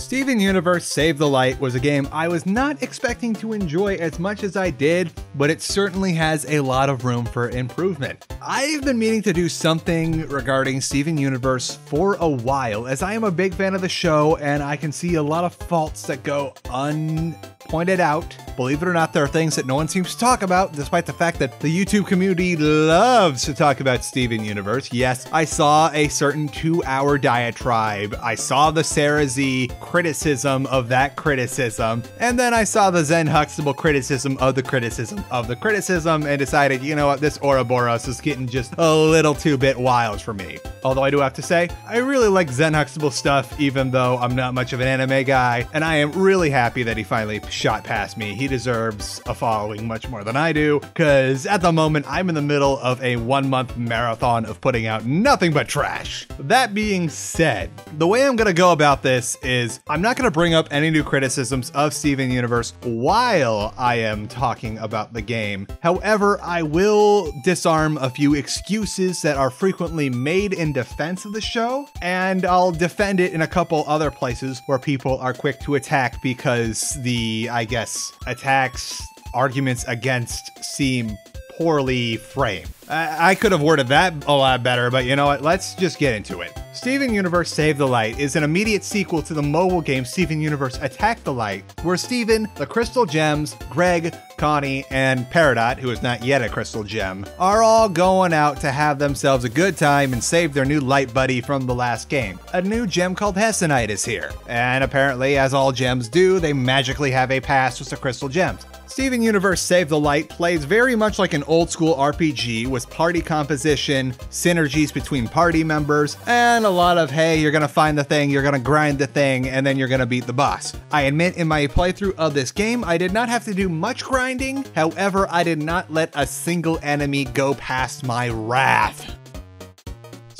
Steven Universe Save the Light was a game I was not expecting to enjoy as much as I did, but it certainly has a lot of room for improvement. I've been meaning to do something regarding Steven Universe for a while, as I am a big fan of the show and I can see a lot of faults that go unpointed out. Believe it or not, there are things that no one seems to talk about, despite the fact that the YouTube community loves to talk about Steven Universe. Yes, I saw a certain 2-hour diatribe. I saw the Sarah Z criticism of that criticism, and then I saw the Zen Huxtable criticism of the criticism of the criticism, and decided, you know what, this Ouroboros is getting just a little too bit wild for me. Although I do have to say, I really like Zen Huxtable stuff, even though I'm not much of an anime guy, and I am really happy that he finally shot past me. He deserves a following much more than I do, because at the moment, I'm in the middle of a 1-month marathon of putting out nothing but trash. That being said, the way I'm gonna go about this is I'm not gonna bring up any new criticisms of Steven Universe while I am talking about the game. However, I will disarm a few excuses that are frequently made in defense of the show, and I'll defend it in a couple other places where people are quick to attack because the, I guess, attacks, arguments against seem poorly framed. I could have worded that a lot better, but you know what? Let's just get into it. Steven Universe Save the Light is an immediate sequel to the mobile game Steven Universe Attack the Light, where Steven, the Crystal Gems, Greg, Connie, and Peridot, who is not yet a Crystal Gem, are all going out to have themselves a good time and save their new light buddy from the last game. A new gem called Hessenite is here, and apparently, as all gems do, they magically have a past with the Crystal Gems. Steven Universe Save the Light plays very much like an old school RPG with party composition, synergies between party members, and a lot of, hey, you're gonna find the thing, you're gonna grind the thing, and then you're gonna beat the boss. I admit in my playthrough of this game, I did not have to do much grinding. However, I did not let a single enemy go past my wrath.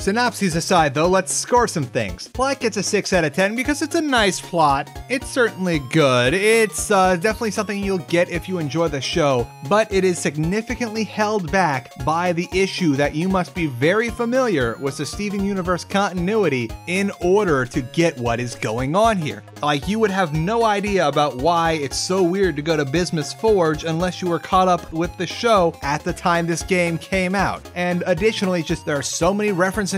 Synopses aside though, let's score some things. Plot gets a 6 out of 10 because it's a nice plot. It's certainly good. It's definitely something you'll get if you enjoy the show, but it is significantly held back by the issue that you must be very familiar with the Steven Universe continuity in order to get what is going on here. Like, you would have no idea about why it's so weird to go to Bismuth's Forge unless you were caught up with the show at the time this game came out. And additionally, just there are so many references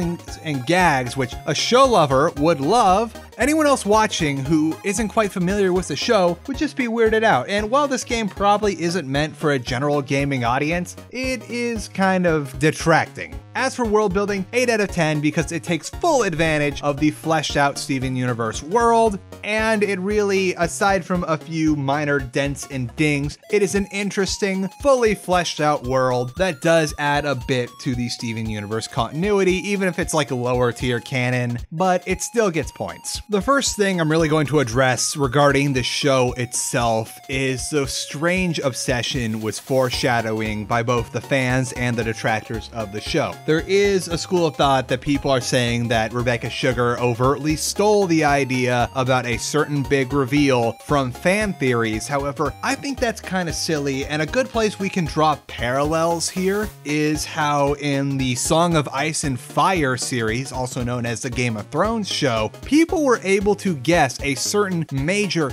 and gags which a show lover would love. Anyone else watching who isn't quite familiar with the show would just be weirded out. And while this game probably isn't meant for a general gaming audience, it is kind of detracting. As for world building, 8 out of 10 because it takes full advantage of the fleshed out Steven Universe world, and it really, aside from a few minor dents and dings, it is an interesting, fully fleshed out world that does add a bit to the Steven Universe continuity, even if it's like a lower tier canon, but it still gets points. The first thing I'm really going to address regarding the show itself is the strange obsession with foreshadowing by both the fans and the detractors of the show. There is a school of thought that people are saying that Rebecca Sugar overtly stole the idea about a certain big reveal from fan theories. However, I think that's kind of silly, and a good place we can draw parallels here is how in the Song of Ice and Fire series, also known as the Game of Thrones show, people were able to guess a certain major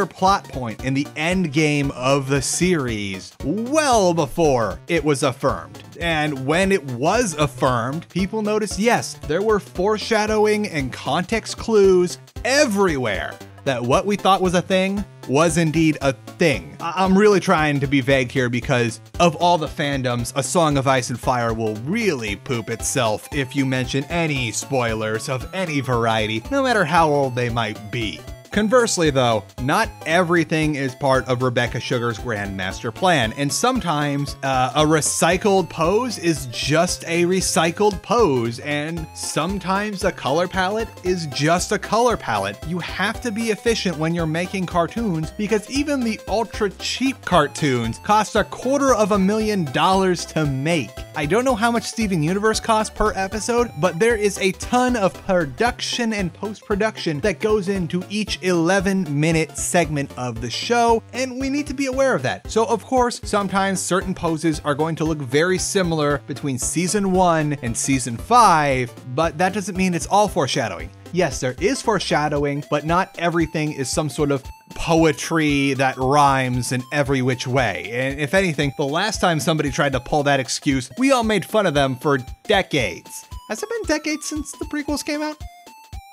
plot point in the end game of the series well before it was affirmed. And when it was affirmed, people noticed, yes, there were foreshadowing and context clues everywhere that what we thought was a thing was indeed a thing. I'm really trying to be vague here because of all the fandoms, A Song of Ice and Fire will really poop itself if you mention any spoilers of any variety, no matter how old they might be. Conversely though, not everything is part of Rebecca Sugar's grand master plan, and sometimes a recycled pose is just a recycled pose, and sometimes a color palette is just a color palette. You have to be efficient when you're making cartoons because even the ultra cheap cartoons cost $250,000 to make. I don't know how much Steven Universe costs per episode, but there is a ton of production and post-production that goes into each 11-minute segment of the show, and we need to be aware of that. So of course, sometimes certain poses are going to look very similar between season 1 and season 5, but that doesn't mean it's all foreshadowing. Yes, there is foreshadowing, but not everything is some sort of poetry that rhymes in every which way. And if anything, the last time somebody tried to pull that excuse, we all made fun of them for decades. Has it been decades since the prequels came out?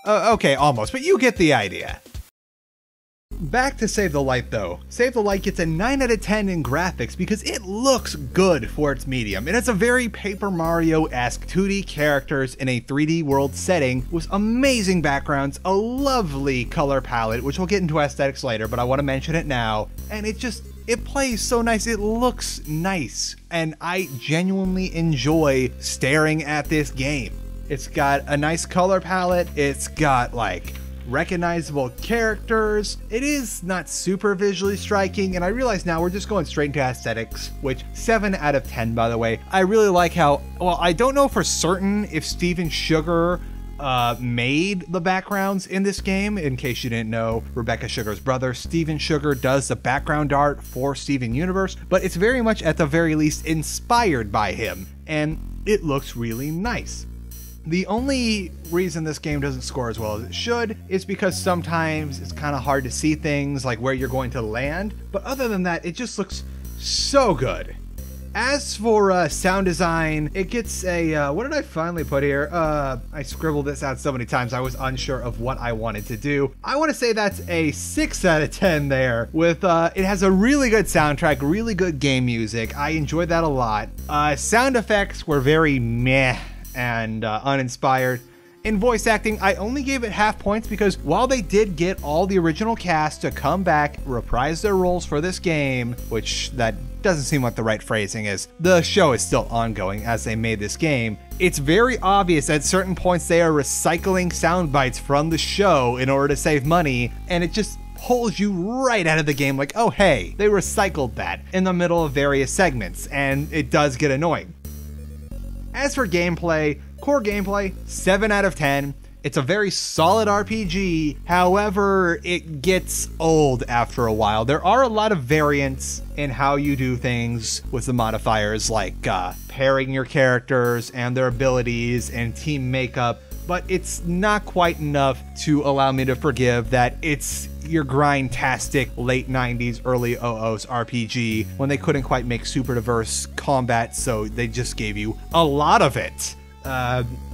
Okay, almost, but you get the idea. Back to Save the Light though. Save the Light gets a 9 out of 10 in graphics because it looks good for its medium, and it's a very Paper Mario-esque 2D characters in a 3D world setting with amazing backgrounds, a lovely color palette, which we'll get into aesthetics later, but I want to mention it now, and it plays so nice, it looks nice, and I genuinely enjoy staring at this game. It's got a nice color palette, it's got like recognizable characters. It is not super visually striking, and I realize now we're just going straight into aesthetics, which 7 out of 10 by the way. I really like how, well, I don't know for certain if Steven Sugar made the backgrounds in this game. In case you didn't know, Rebecca Sugar's brother, Steven Sugar, does the background art for Steven Universe, but it's very much at the very least inspired by him, and it looks really nice. The only reason this game doesn't score as well as it should is because sometimes it's kind of hard to see things like where you're going to land, but other than that, it just looks so good. As for sound design, it gets a, what did I finally put here? I scribbled this out so many times I was unsure of what I wanted to do. I want to say that's a 6 out of 10 there, with, it has a really good soundtrack, really good game music. I enjoyed that a lot. Sound effects were very meh and uninspired. In voice acting, I only gave it half points because while they did get all the original cast to come back, reprise their roles for this game, which that doesn't seem like the right phrasing is, the show is still ongoing as they made this game, it's very obvious at certain points they are recycling sound bites from the show in order to save money, and it just pulls you right out of the game like, oh hey, they recycled that in the middle of various segments, and it does get annoying. As for gameplay, core gameplay, 7 out of 10. It's a very solid RPG, however, it gets old after a while. There are a lot of variants in how you do things with the modifiers, like pairing your characters and their abilities and team makeup, but it's not quite enough to allow me to forgive that it's your grind-tastic late 90s, early 00s RPG when they couldn't quite make super diverse combat, so they just gave you a lot of it.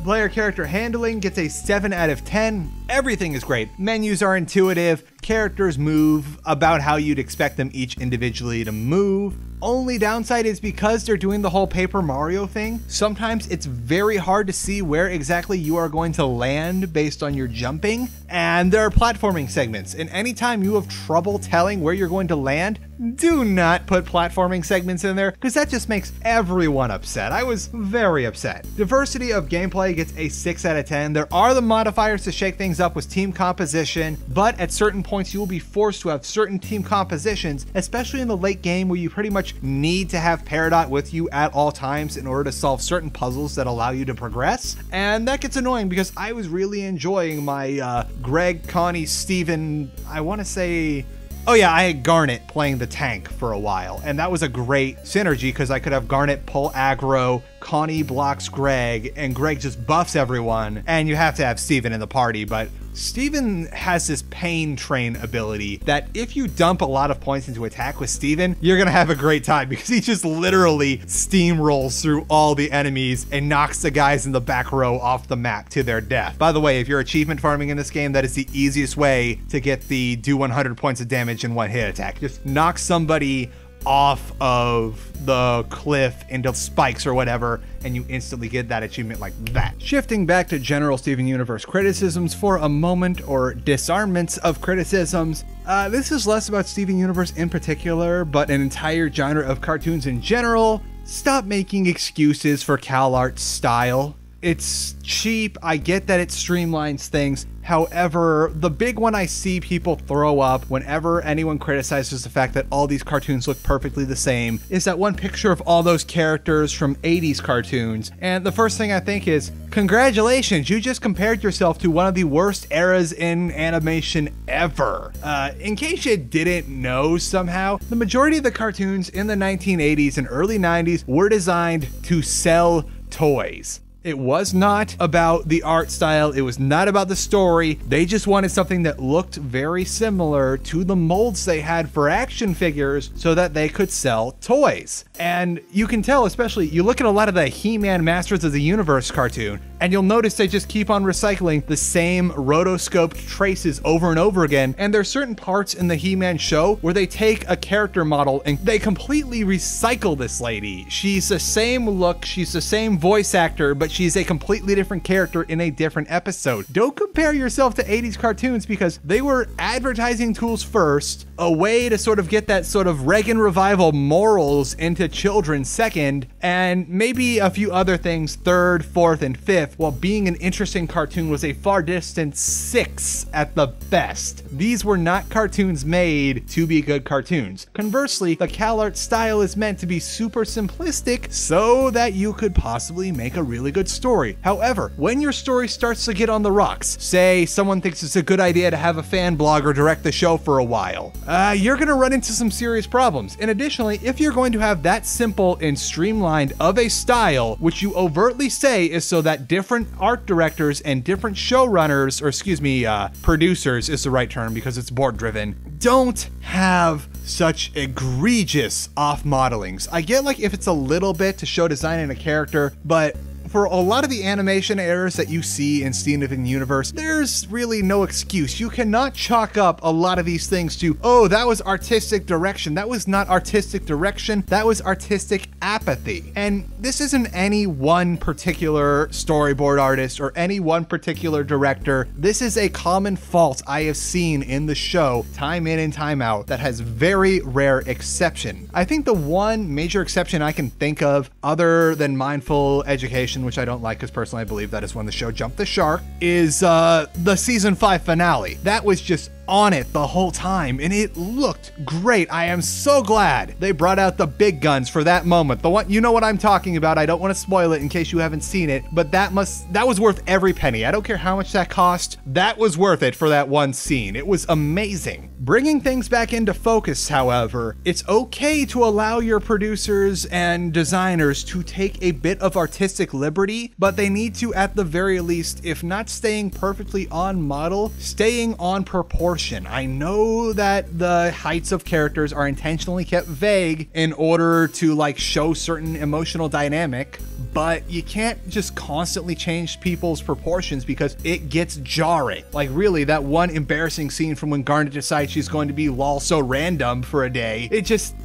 Player character handling gets a 7 out of 10. Everything is great. Menus are intuitive, characters move about how you'd expect them each individually to move. Only downside is because they're doing the whole Paper Mario thing, sometimes it's very hard to see where exactly you are going to land based on your jumping, and there are platforming segments, and anytime you have trouble telling where you're going to land, do not put platforming segments in there, because that just makes everyone upset. I was very upset. Diversity of gameplay gets a 6 out of 10. There are the modifiers to shake things up with team composition, but at certain points you will be forced to have certain team compositions, especially in the late game where you pretty much need to have Peridot with you at all times in order to solve certain puzzles that allow you to progress, and that gets annoying because I was really enjoying my Greg, Connie, Steven, I want to say, oh yeah, I had Garnet playing the tank for a while, and that was a great synergy because I could have Garnet pull aggro, Connie blocks Greg, and Greg just buffs everyone, and you have to have Steven in the party, but Steven has this pain train ability that if you dump a lot of points into attack with Steven, you're gonna have a great time because he just literally steamrolls through all the enemies and knocks the guys in the back row off the map to their death. By the way, if you're achievement farming in this game, that is the easiest way to get the do 100 points of damage in one hit attack. Just knock somebody off of the cliff into spikes or whatever, and you instantly get that achievement like that. Shifting back to general Steven Universe criticisms for a moment, or disarmaments of criticisms, this is less about Steven Universe in particular, but an entire genre of cartoons in general. Stop making excuses for CalArt's style. It's cheap. I get that it streamlines things. However, the big one I see people throw up whenever anyone criticizes the fact that all these cartoons look perfectly the same is that one picture of all those characters from 80s cartoons. And the first thing I think is, congratulations, you just compared yourself to one of the worst eras in animation ever. In case you didn't know somehow, the majority of the cartoons in the 1980s and early 90s were designed to sell toys. It was not about the art style. It was not about the story. They just wanted something that looked very similar to the molds they had for action figures so that they could sell toys. And you can tell, especially, you look at a lot of the He-Man Masters of the Universe cartoon, and you'll notice they just keep on recycling the same rotoscoped traces over and over again. And there's certain parts in the He-Man show where they take a character model and they completely recycle this lady. She's the same look, she's the same voice actor, but she's a completely different character in a different episode. Don't compare yourself to 80s cartoons because they were advertising tools first, a way to sort of get that sort of Reagan revival morals into children second, and maybe a few other things third, fourth, and fifth, while being an interesting cartoon was a far distant six at the best. These were not cartoons made to be good cartoons. Conversely, the CalArt style is meant to be super simplistic so that you could possibly make a really good story. However, when your story starts to get on the rocks, say someone thinks it's a good idea to have a fan blogger direct the show for a while, you're gonna run into some serious problems. And additionally, if you're going to have that simple and streamlined of a style, which you overtly say is so that different art directors and different showrunners, or excuse me, producers is the right term because it's board driven, don't have such egregious off modelings. I get like if it's a little bit to show design in a character, but for a lot of the animation errors that you see in Steven Universe, there's really no excuse. You cannot chalk up a lot of these things to, oh, that was artistic direction. That was not artistic direction. That was artistic apathy. And this isn't any one particular storyboard artist or any one particular director. This is a common fault I have seen in the show time in and time out that has very rare exception. I think the one major exception I can think of, other than Mindful Education, which I don't like because personally I believe that is when the show jumped the shark, is the season 5 finale. That was just on it the whole time and it looked great. I am so glad they brought out the big guns for that moment. The one, you know what I'm talking about. I don't want to spoil it in case you haven't seen it, but that was worth every penny. I don't care how much that cost. That was worth it for that one scene. It was amazing. Bringing things back into focus, however, it's okay to allow your producers and designers to take a bit of artistic liberty, but they need to, at the very least, if not staying perfectly on model, staying on proportion. I know that the heights of characters are intentionally kept vague in order to like show certain emotional dynamic, but you can't just constantly change people's proportions because it gets jarring. Like really, that one embarrassing scene from when Garnet decides she's going to be lol so random for a day,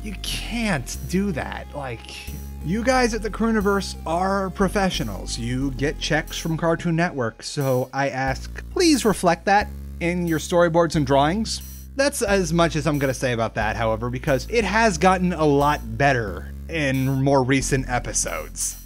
you can't do that. Like, you guys at the Crewniverse are professionals. You get checks from Cartoon Network, so I ask, please reflect that in your storyboards and drawings. That's as much as I'm gonna say about that, however, because it has gotten a lot better in more recent episodes.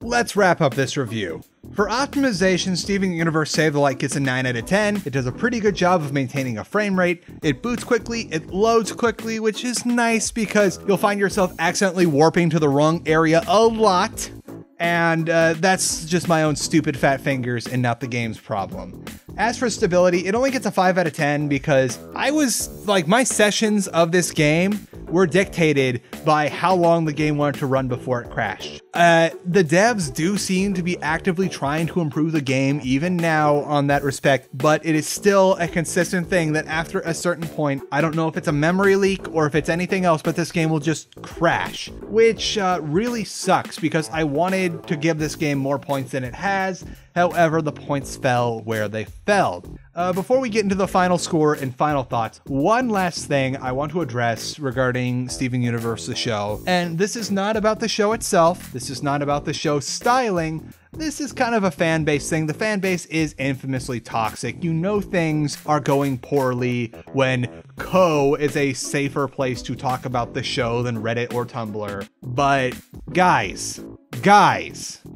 Let's wrap up this review. For optimization, Steven Universe Save the Light gets a 9 out of 10. It does a pretty good job of maintaining a frame rate. It boots quickly, it loads quickly, which is nice because you'll find yourself accidentally warping to the wrong area a lot. And that's just my own stupid fat fingers and not the game's problem. As for stability, it only gets a 5 out of 10 because my sessions of this game were dictated by how long the game wanted to run before it crashed. The devs do seem to be actively trying to improve the game even now on that respect, but it is still a consistent thing that after a certain point, I don't know if it's a memory leak or if it's anything else, but this game will just crash, which really sucks because I wanted to give this game more points than it has. However, the points fell where they fell. Before we get into the final score and final thoughts, one last thing I want to address regarding Steven Universe the show, and this is not about the show itself, this is not about the show's styling, this is kind of a fan base thing. The fan base is infamously toxic. You know things are going poorly when Co is a safer place to talk about the show than Reddit or Tumblr. But guys,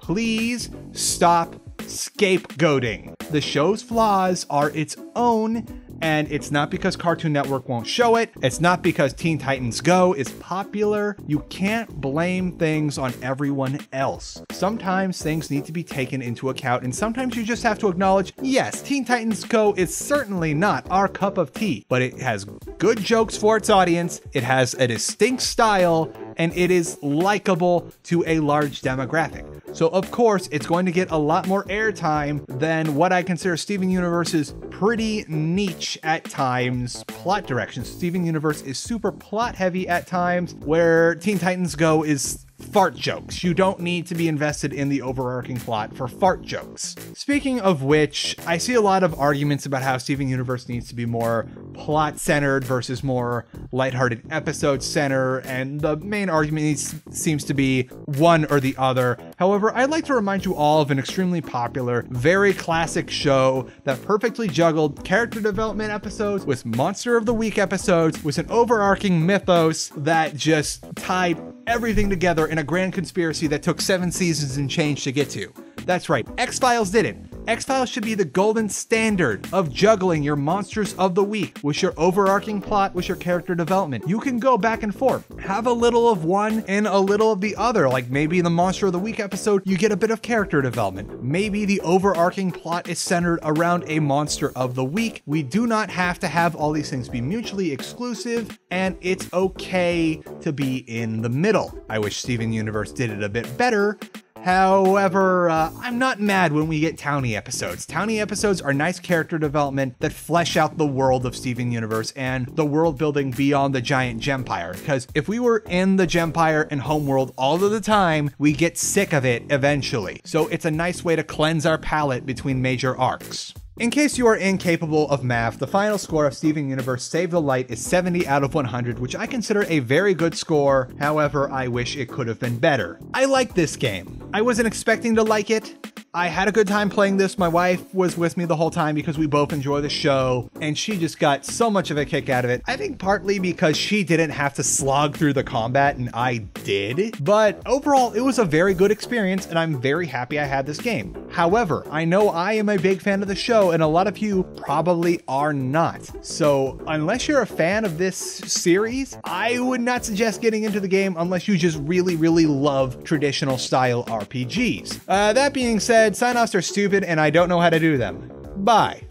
Please stop scapegoating. The show's flaws are its own, and it's not because Cartoon Network won't show it. It's not because Teen Titans Go is popular. You can't blame things on everyone else. Sometimes things need to be taken into account, and sometimes you just have to acknowledge, yes, Teen Titans Go is certainly not our cup of tea, but it has good jokes for its audience, it has a distinct style, and it is likable to a large demographic. So of course, it's going to get a lot more airtime than what I consider Steven Universe's pretty niche at times plot direction. Steven Universe is super plot heavy at times, where Teen Titans Go is fart jokes. You don't need to be invested in the overarching plot for fart jokes. Speaking of which, I see a lot of arguments about how Steven Universe needs to be more plot-centered versus more lighthearted episode-centered, and the main argument seems to be one or the other. However, I'd like to remind you all of an extremely popular, very classic show that perfectly juggled character development episodes with Monster of the Week episodes with an overarching mythos that just tied everything together in a grand conspiracy that took 7 seasons and change to get to. That's right, X-Files did it. X-Files should be the golden standard of juggling your monsters of the week with your overarching plot, with your character development. You can go back and forth, have a little of one and a little of the other. Like maybe in the Monster of the Week episode, you get a bit of character development. Maybe the overarching plot is centered around a monster of the week. We do not have to have all these things be mutually exclusive, and it's okay to be in the middle. I wish Steven Universe did it a bit better. However, I'm not mad when we get Townie episodes. Townie episodes are nice character development that flesh out the world of Steven Universe and the world building beyond the giant Gempire. Because if we were in the Gempire and Homeworld all of the time, we get sick of it eventually. So it's a nice way to cleanse our palate between major arcs. In case you are incapable of math, the final score of Steven Universe Save the Light is 70 out of 100, which I consider a very good score. However, I wish it could have been better. I like this game. I wasn't expecting to like it. I had a good time playing this. My wife was with me the whole time because we both enjoy the show, and she just got so much of a kick out of it. I think partly because she didn't have to slog through the combat and I did, but overall it was a very good experience and I'm very happy I had this game. However, I know I am a big fan of the show and a lot of you probably are not. So unless you're a fan of this series, I would not suggest getting into the game unless you just really, really love traditional style RPGs. That being said, sign-offs are stupid and I don't know how to do them. Bye.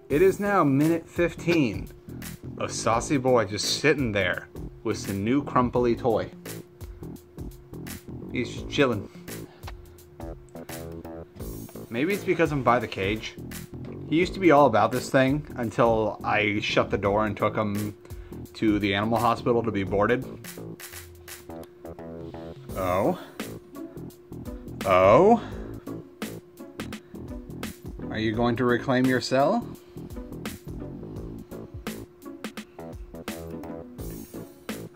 It is now minute 15. A saucy boy just sitting there with some new crumply toy. He's just chilling. Maybe it's because I'm by the cage. He used to be all about this thing until I shut the door and took him to the animal hospital to be boarded. Oh? Oh? Are you going to reclaim your cell?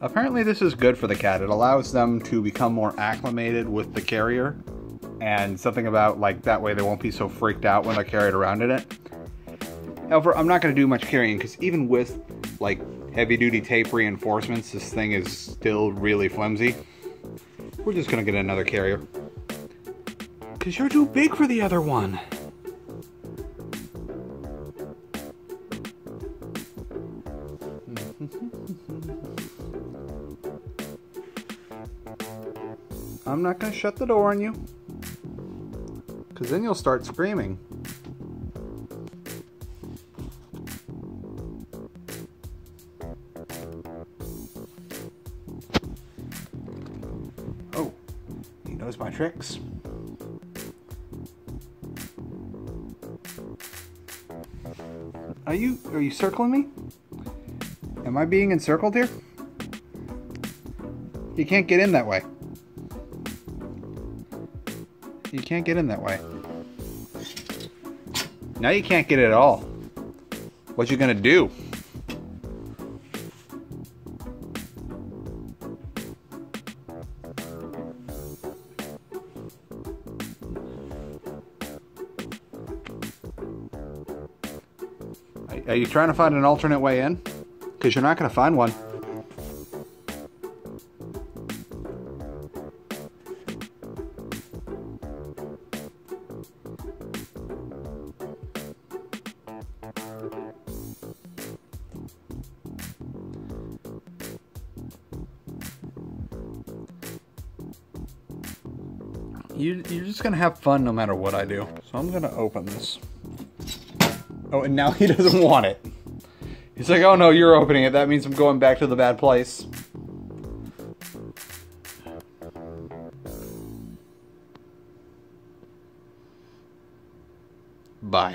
Apparently this is good for the cat. It allows them to become more acclimated with the carrier, and something about like that way they won't be so freaked out when they're carried around in it. However, I'm not going to do much carrying because even with like heavy duty tape reinforcements, this thing is still really flimsy. We're just going to get another carrier. Because you're too big for the other one. I'm not going to shut the door on you. Because then you'll start screaming. Oh, he knows my tricks. Are you circling me? Am I being encircled here? You can't get in that way. You can't get in that way. Now you can't get it at all. What you gonna do? Are you trying to find an alternate way in? Because you're not going to find one. You're just gonna have fun no matter what I do. So I'm gonna open this. Oh, and now he doesn't want it. He's like, oh no, you're opening it. That means I'm going back to the bad place. Bye.